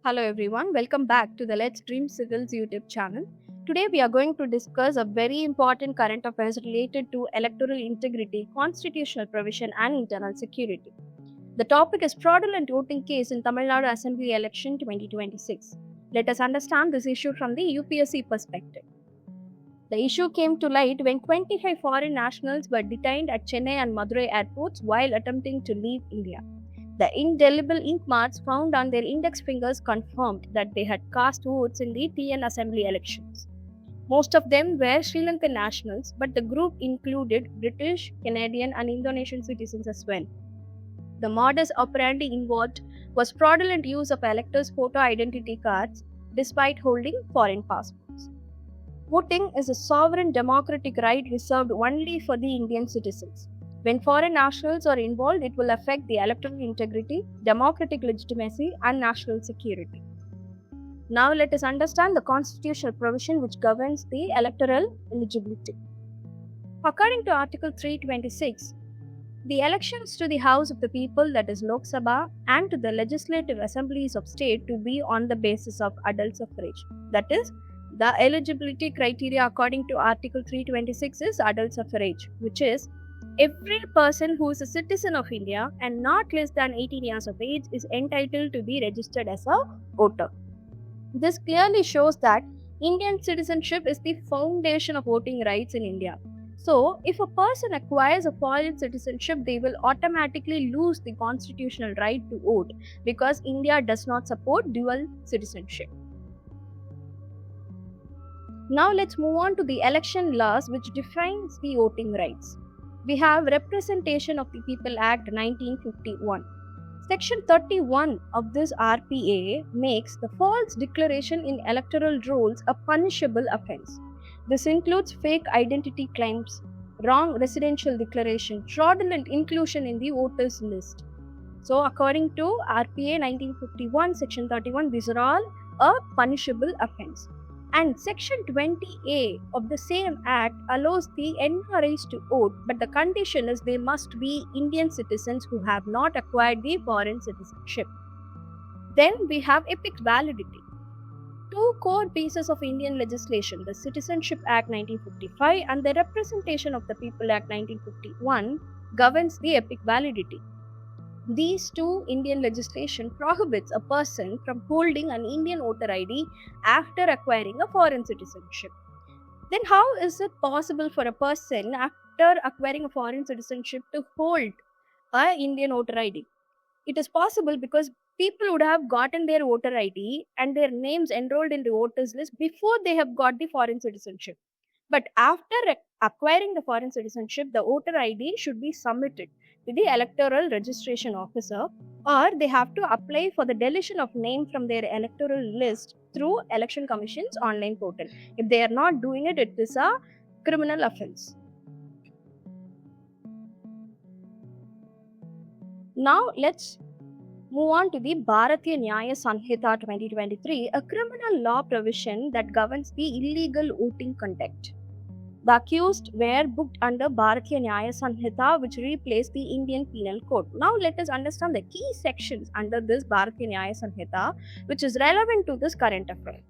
Hello everyone, welcome back to the Let's Dream Civils YouTube channel. Today we are going to discuss a very important current affairs related to electoral integrity, constitutional provision and internal security. The topic is fraudulent voting case in Tamil Nadu Assembly election 2026. Let us understand this issue from the UPSC perspective. The issue came to light when 25 foreign nationals were detained at Chennai and Madurai airports while attempting to leave India. The indelible ink marks found on their index fingers confirmed that they had cast votes in the TN Assembly elections. Most of them were Sri Lankan nationals, but the group included British, Canadian, and Indonesian citizens as well. The modus operandi involved was fraudulent use of electors' photo identity cards despite holding foreign passports. Voting is a sovereign democratic right reserved only for the Indian citizens. When foreign nationals are involved, it will affect the electoral integrity, democratic legitimacy, and national security. Now let us understand the constitutional provision which governs the electoral eligibility. According to Article 326, the elections to the House of the People, that is Lok Sabha, and to the legislative assemblies of state to be on the basis of adult suffrage. That is, the eligibility criteria according to Article 326 is adult suffrage, which is every person who is a citizen of India and not less than 18 years of age is entitled to be registered as a voter. This clearly shows that Indian citizenship is the foundation of voting rights in India. So, if a person acquires a foreign citizenship, they will automatically lose the constitutional right to vote because India does not support dual citizenship. Now let's move on to the election laws which defines the voting rights. We have Representation of the People Act 1951. Section 31 of this RPA makes the false declaration in electoral rolls a punishable offence. This includes fake identity claims, wrong residential declaration, fraudulent inclusion in the voters list. So according to RPA 1951, Section 31, these are all a punishable offence. And Section 20A of the same Act allows the NRIs to vote, but the condition is they must be Indian citizens who have not acquired the foreign citizenship. Then we have epic validity. Two core pieces of Indian legislation, the Citizenship Act 1955 and the Representation of the People Act 1951, governs the epic validity. These two Indian legislation prohibits a person from holding an Indian voter ID after acquiring a foreign citizenship. Then how is it possible for a person after acquiring a foreign citizenship to hold an Indian voter ID? It is possible because people would have gotten their voter ID and their names enrolled in the voters list before they have got the foreign citizenship. But after acquiring the foreign citizenship, the voter ID should be submitted to the electoral registration officer, or they have to apply for the deletion of name from their electoral list through Election Commission's online portal. If they are not doing it, it is a criminal offence. Now let's move on to the Bharatiya Nyaya Sanhita 2023, a criminal law provision that governs the illegal voting conduct. The accused were booked under Bharatiya Nyaya Sanhita, which replaced the Indian Penal Code. Now let us understand the key sections under this Bharatiya Nyaya Sanhita, which is relevant to this current affair.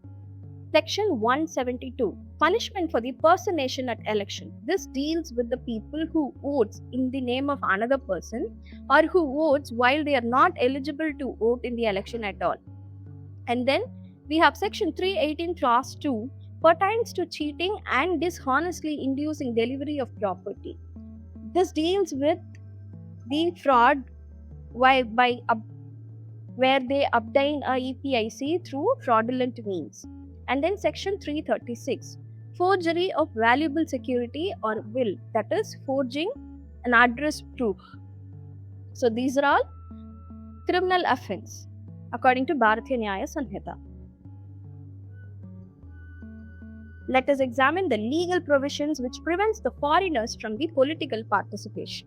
Section 172, punishment for the personation at election. This deals with the people who votes in the name of another person or who votes while they are not eligible to vote in the election at all. And then we have Section 318 Clause 2, pertains to cheating and dishonestly inducing delivery of property. This deals with the fraud where they obtain a EPIC through fraudulent means. And then Section 336, forgery of valuable security or will, that is forging an address proof. So these are all criminal offence according to Bharatiya Nyaya Sanhita. Let us examine the legal provisions which prevents the foreigners from the political participation.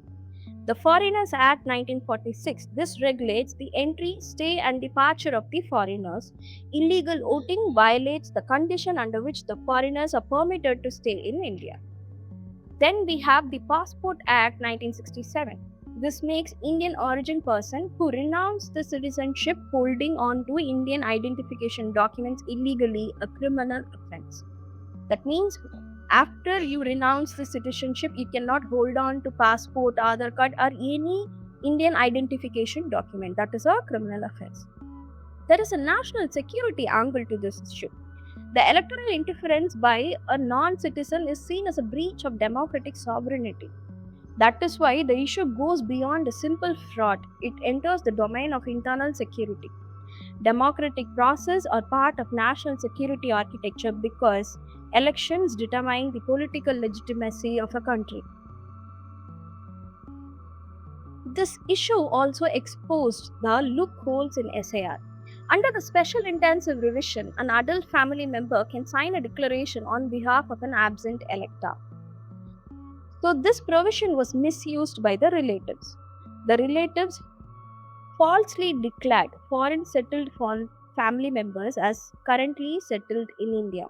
The Foreigners Act 1946, this regulates the entry, stay and departure of the foreigners. Illegal voting violates the condition under which the foreigners are permitted to stay in India. Then we have the Passport Act 1967. This makes Indian origin person who renounced the citizenship holding on to Indian identification documents illegally a criminal offense. That means after you renounce the citizenship, you cannot hold on to passport, Aadhaar card, or any Indian identification document. That is a criminal offense. There is a national security angle to this issue. The electoral interference by a non-citizen is seen as a breach of democratic sovereignty. That is why the issue goes beyond a simple fraud. It enters the domain of internal security. Democratic processes are part of national security architecture because elections determine the political legitimacy of a country. This issue also exposed the loopholes in SIR. Under the special intensive revision, an adult family member can sign a declaration on behalf of an absent elector. So, this provision was misused by the relatives. The relatives falsely declared foreign settled family members as currently settled in India.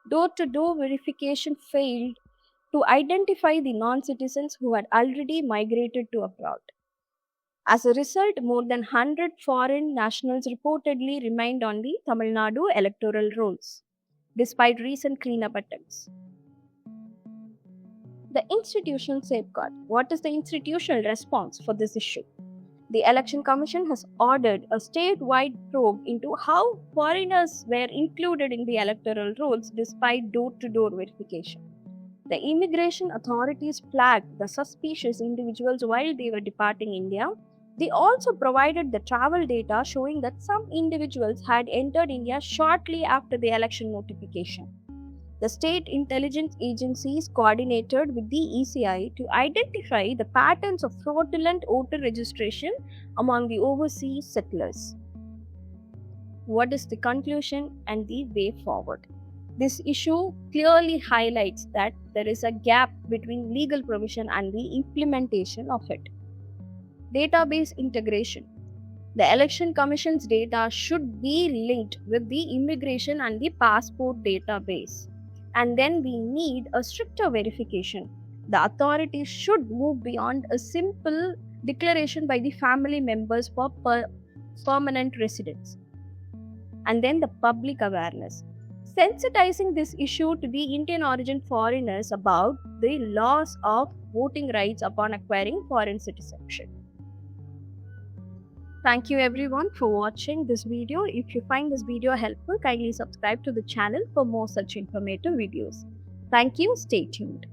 Door-to-door verification failed to identify the non-citizens who had already migrated to abroad. As a result, more than 100 foreign nationals reportedly remained on the Tamil Nadu electoral rolls, despite recent cleanup attempts. The institutional safeguard. What is the institutional response for this issue? The Election Commission has ordered a statewide probe into how foreigners were included in the electoral rolls despite door-to-door verification. The immigration authorities flagged the suspicious individuals while they were departing India. They also provided the travel data showing that some individuals had entered India shortly after the election notification. The state intelligence agencies coordinated with the ECI to identify the patterns of fraudulent voter registration among the overseas settlers. What is the conclusion and the way forward? This issue clearly highlights that there is a gap between legal provision and the implementation of it. Database integration. The Election Commission's data should be linked with the immigration and the passport database. And then we need a stricter verification. The authorities should move beyond a simple declaration by the family members for permanent residents. And then the public awareness. Sensitizing this issue to the Indian origin foreigners about the loss of voting rights upon acquiring foreign citizenship. Thank you everyone for watching this video. If you find this video helpful, kindly subscribe to the channel for more such informative videos. Thank you. Stay tuned.